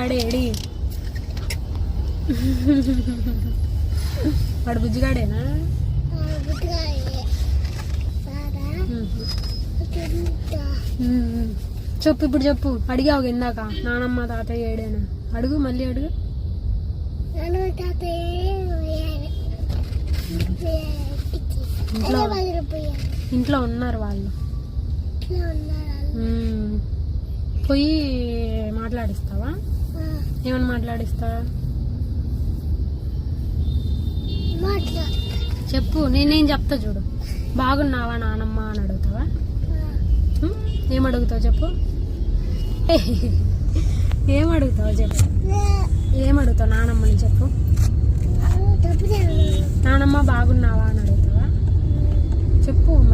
బుజ్జిగాడే AD వాడు బుజ్జిగాడేనా? చెప్పు ఇప్పుడు చెప్పు. అడిగావు ఇందాక నానమ్మ తాతయ్య ఏడేనా? అడుగు మళ్ళీ అడుగు. ఇంట్లో ఉన్నారు వాళ్ళు. పోయి మాట్లాడిస్తావా? ఏమని మాట్లాడిస్తావా చెప్పు. నేనేం చెప్తా చూడు. బాగున్నావా నానమ్మ అని అడుగుతావా? ఏమడుగుతావు చెప్పు. ఏమడుగుతావు చెప్పు. ఏమడుగుతావు నానమ్మని చెప్పు. నానమ్మ బాగున్నావా అని అడుగుతావా చెప్పు.